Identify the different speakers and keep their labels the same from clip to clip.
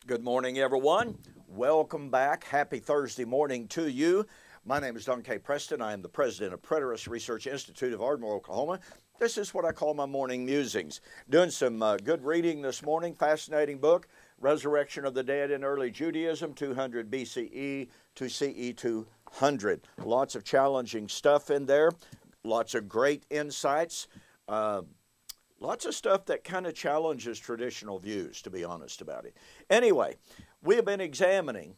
Speaker 1: Good morning, everyone. Welcome back. Happy Thursday morning to you. My name is Don K. Preston. I am the president of Preterist Research Institute of Ardmore, Oklahoma. This is what I call my morning musings. Doing some good reading this morning. Fascinating book, Resurrection of the Dead in Early Judaism, 200 BCE to CE 200. Lots of challenging stuff in there. Lots of great insights. Lots of stuff that kind of challenges traditional views, to be honest about it. Anyway, we have been examining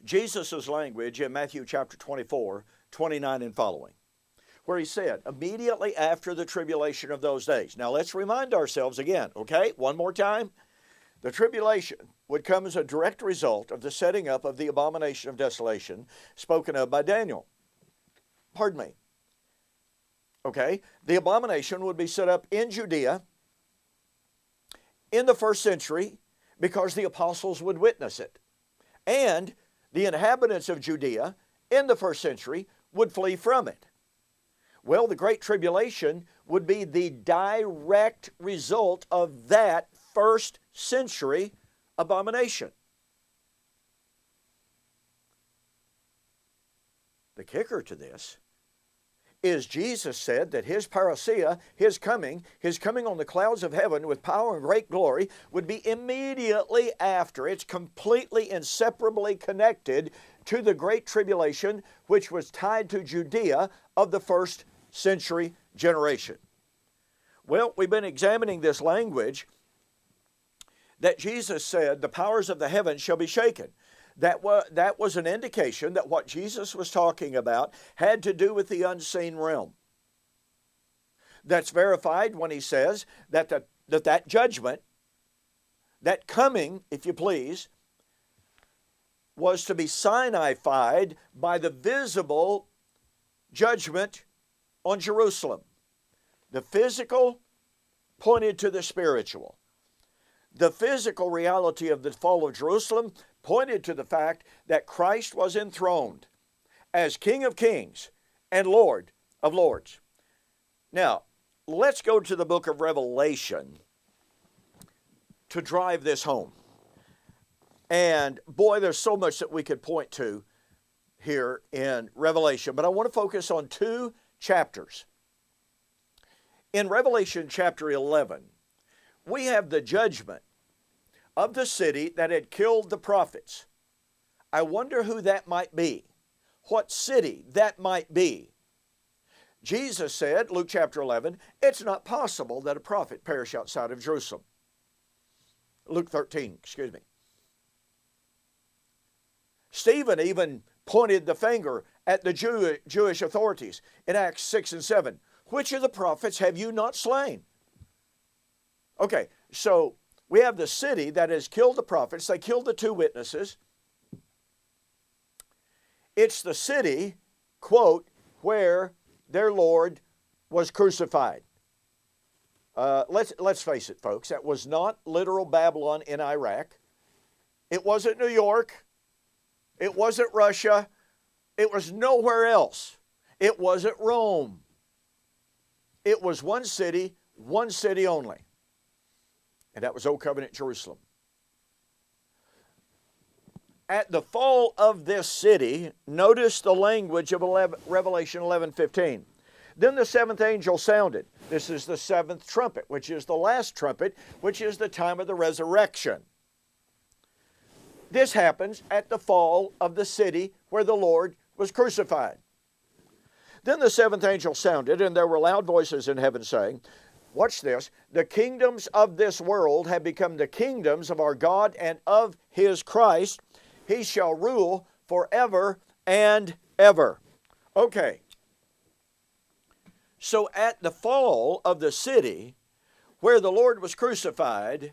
Speaker 1: Jesus' language in Matthew chapter 24, 29 and following, where he said, immediately after the tribulation of those days. Now let's remind ourselves again, okay, one more time. The tribulation would come as a direct result of the setting up of the abomination of desolation spoken of by Daniel. Pardon me. Okay, the abomination would be set up in Judea in the first century because the apostles would witness it. And the inhabitants of Judea in the first century would flee from it. Well, the Great Tribulation would be the direct result of that first century abomination. The kicker to this is Jesus said that his parousia, his coming on the clouds of heaven with power and great glory, would be immediately after. It's completely inseparably connected to the Great Tribulation, which was tied to Judea of the first century generation. Well, we've been examining this language that Jesus said, the powers of the heavens shall be shaken. That was an indication that what Jesus was talking about had to do with the unseen realm. That's verified when he says that that judgment, that coming, if you please, was to be Sinai-fied by the visible judgment on Jerusalem. The physical pointed to the spiritual. The physical reality of the fall of Jerusalem pointed to the fact that Christ was enthroned as King of Kings and Lord of Lords. Now, let's go to the book of Revelation to drive this home. And boy, there's so much that we could point to here in Revelation, but I want to focus on two chapters. In Revelation chapter 11, we have the judgment of the city that had killed the prophets. I wonder who that might be, what city that might be. Jesus said, Luke chapter 11, it's not possible that a prophet perish outside of Jerusalem. Luke 13, excuse me. Stephen even pointed the finger at the Jewish authorities in Acts 6 and 7. Which of the prophets have you not slain? Okay, so we have the city that has killed the prophets. They killed the two witnesses. It's the city, quote, where their Lord was crucified. Let's face it, folks. That was not literal Babylon in Iraq. It wasn't New York. It wasn't Russia. It was nowhere else. It wasn't Rome. It was one city only. And that was Old Covenant Jerusalem. At the fall of this city, notice the language of Revelation 11:15. Then the seventh angel sounded. This is the seventh trumpet, which is the last trumpet, which is the time of the resurrection. This happens at the fall of the city where the Lord was crucified. Then the seventh angel sounded, and there were loud voices in heaven saying, watch this, the kingdoms of this world have become the kingdoms of our God and of his Christ. He shall rule forever and ever. Okay. So at the fall of the city where the Lord was crucified,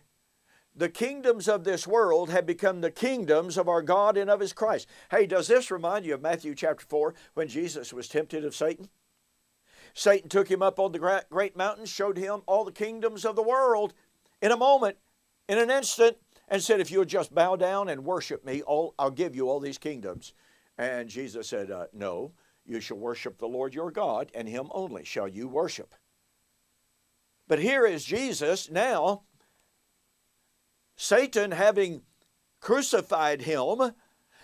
Speaker 1: the kingdoms of this world have become the kingdoms of our God and of his Christ. Hey, does this remind you of Matthew chapter 4 when Jesus was tempted of Satan? Satan took him up on the great mountain, showed him all the kingdoms of the world in a moment, in an instant, and said, if you'll just bow down and worship me, I'll give you all these kingdoms. And Jesus said, no, you shall worship the Lord your God, and him only shall you worship. But here is Jesus now Satan having crucified him,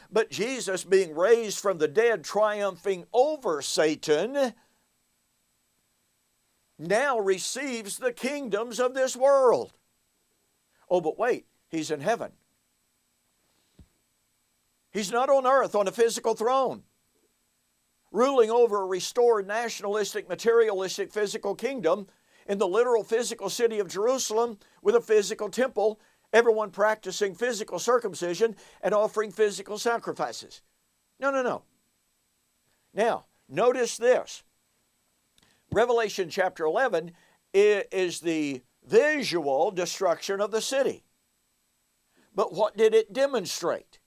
Speaker 1: but Jesus being raised from the dead, triumphing over Satan, now receives the kingdoms of this world. Oh, but wait, he's in heaven. He's not on earth on a physical throne, ruling over a restored nationalistic, materialistic, physical kingdom in the literal physical city of Jerusalem with a physical temple, everyone practicing physical circumcision and offering physical sacrifices. No. Now, notice this. Revelation chapter 11 is the visual destruction of the city. But what did it demonstrate?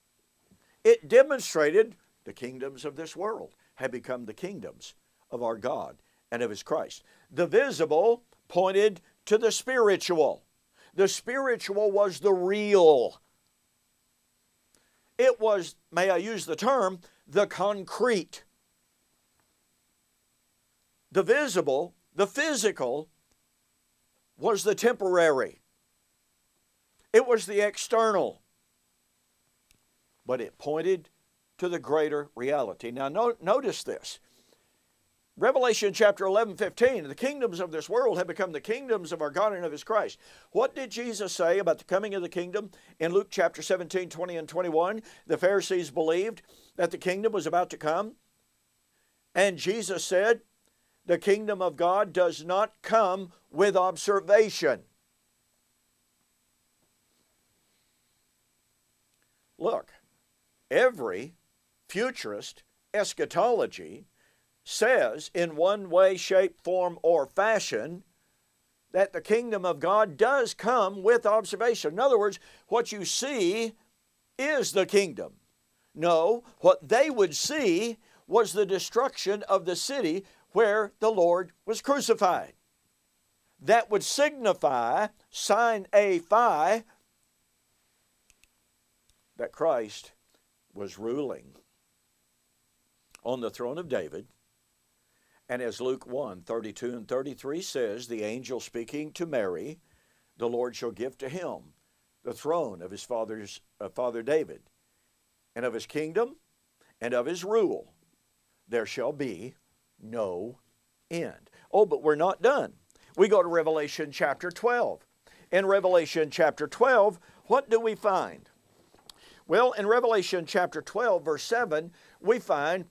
Speaker 1: It demonstrated the kingdoms of this world have become the kingdoms of our God and of His Christ. The visible pointed to the spiritual. The spiritual was the real. It was, may I use the term, the concrete. The visible, the physical, was the temporary. It was the external. But it pointed to the greater reality. Now notice this. Revelation chapter 11:15, the kingdoms of this world have become the kingdoms of our God and of His Christ. What did Jesus say about the coming of the kingdom in Luke chapter 17, 20 and 21? The Pharisees believed that the kingdom was about to come. And Jesus said, the kingdom of God does not come with observation. Look, every futurist eschatology says in one way, shape, form, or fashion that the kingdom of God does come with observation. In other words, what you see is the kingdom. No, what they would see was the destruction of the city where the Lord was crucified. That would signify, sign a phi, that Christ was ruling on the throne of David. And as Luke 1, 32 and 33 says, the angel speaking to Mary, the Lord shall give to him the throne of his father David, and of his kingdom and of his rule there shall be no end. Oh, but we're not done. We go to Revelation chapter 12. In Revelation chapter 12, what do we find? Well, in Revelation chapter 12, verse 7, we find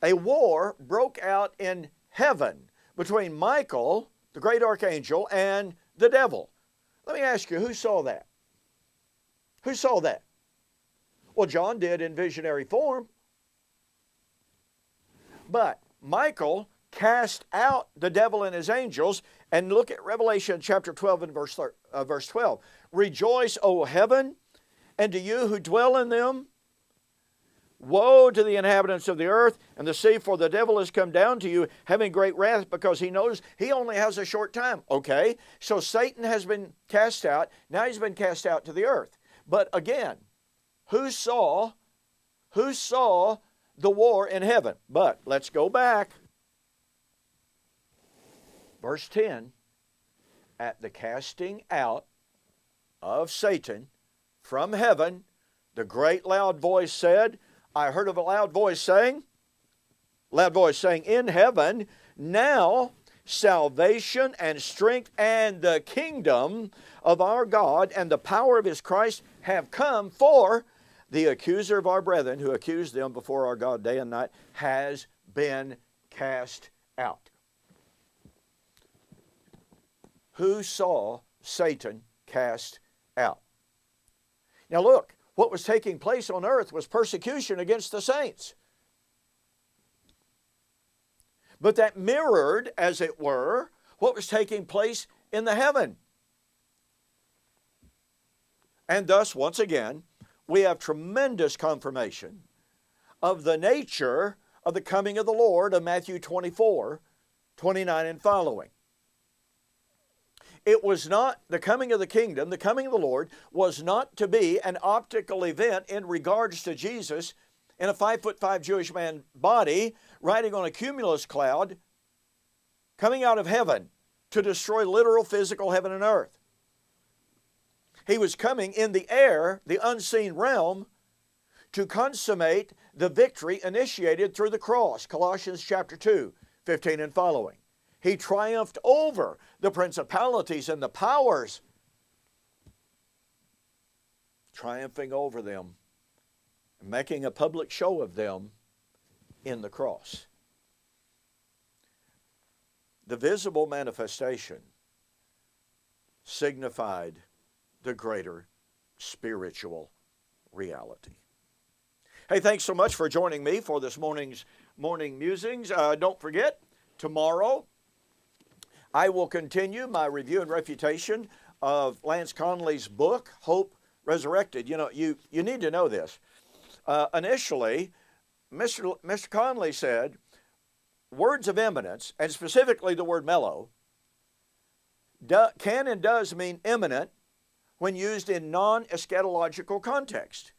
Speaker 1: a war broke out in heaven between Michael, the great archangel, and the devil. Let me ask you, who saw that? Who saw that? Well, John did in visionary form. But Michael cast out the devil and his angels, and look at Revelation chapter 12 and verse 12. Rejoice, O heaven, and to you who dwell in them. Woe to the inhabitants of the earth and the sea, for the devil has come down to you, having great wrath, because he knows he only has a short time. Okay, so Satan has been cast out. Now he's been cast out to the earth. But again, who saw the war in heaven? But let's go back. Verse 10, at the casting out of Satan from heaven, the great loud voice said, I heard of a loud voice saying, in heaven, now salvation and strength and the kingdom of our God and the power of His Christ have come, for the accuser of our brethren who accused them before our God day and night has been cast out. Who saw Satan cast out? Now look, what was taking place on earth was persecution against the saints. But that mirrored, as it were, what was taking place in the heaven. And thus, once again, we have tremendous confirmation of the nature of the coming of the Lord of Matthew 24, 29 and following. It was not the coming of the kingdom, the coming of the Lord was not to be an optical event in regards to Jesus in a 5'5" Jewish man body riding on a cumulus cloud coming out of heaven to destroy literal physical heaven and earth. He was coming in the air, the unseen realm, to consummate the victory initiated through the cross. Colossians chapter 2, 15 and following. He triumphed over the principalities and the powers, triumphing over them, making a public show of them in the cross. The visible manifestation signified the greater spiritual reality. Hey, thanks so much for joining me for this morning's morning musings. Don't forget, tomorrow I will continue my review and refutation of Lance Conley's book, Hope Resurrected. You know, you need to know this. Initially, Mr. Conley said, words of eminence, and specifically the word mellow, can and does mean imminent when used in non-eschatological context.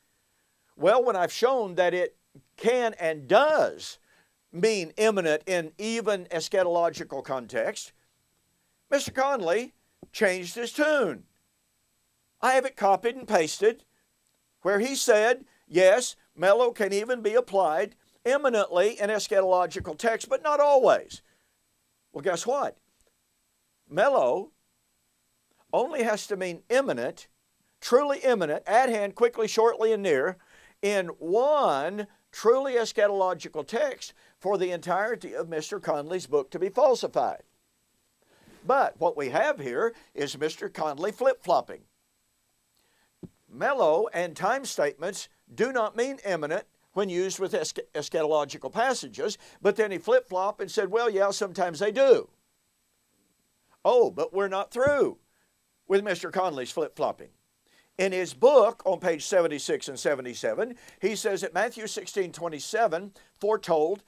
Speaker 1: Well, when I've shown that it can and does mean imminent in even eschatological context, Mr. Conley changed his tune. I have it copied and pasted where he said, yes, mellow can even be applied imminently in eschatological text, but not always. Well, guess what? Mellow only has to mean imminent, truly imminent, at hand, quickly, shortly, and near, in one truly eschatological text for the entirety of Mr. Conley's book to be falsified. But what we have here is Mr. Conley flip-flopping. Mellow and time statements do not mean imminent when used with eschatological passages, but then he flip-flopped and said, well, yeah, sometimes they do. Oh, but we're not through with Mr. Conley's flip-flopping. In his book, on page 76 and 77, he says that Matthew 16:27 foretold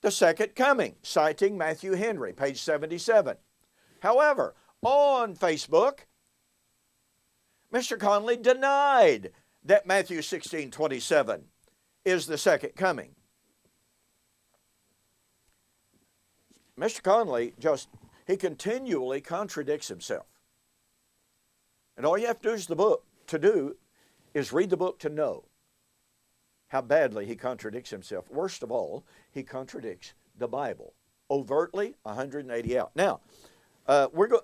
Speaker 1: the second coming, citing Matthew Henry, page 77. However, on Facebook, Mr. Conley denied that Matthew 16:27 is the second coming. Mr. Conley he continually contradicts himself. And all you have to do is read the book to know how badly he contradicts himself. Worst of all, he contradicts the Bible overtly, 180 out. Now,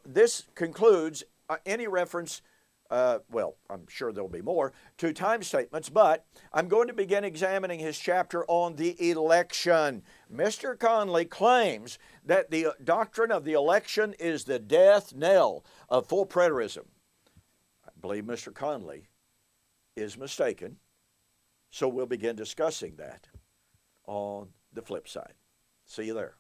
Speaker 1: this concludes any reference, well, I'm sure there'll be more, to time statements, but I'm going to begin examining his chapter on the election. Mr. Conley claims that the doctrine of the election is the death knell of full preterism. I believe Mr. Conley is mistaken, so we'll begin discussing that on the flip side. See you there.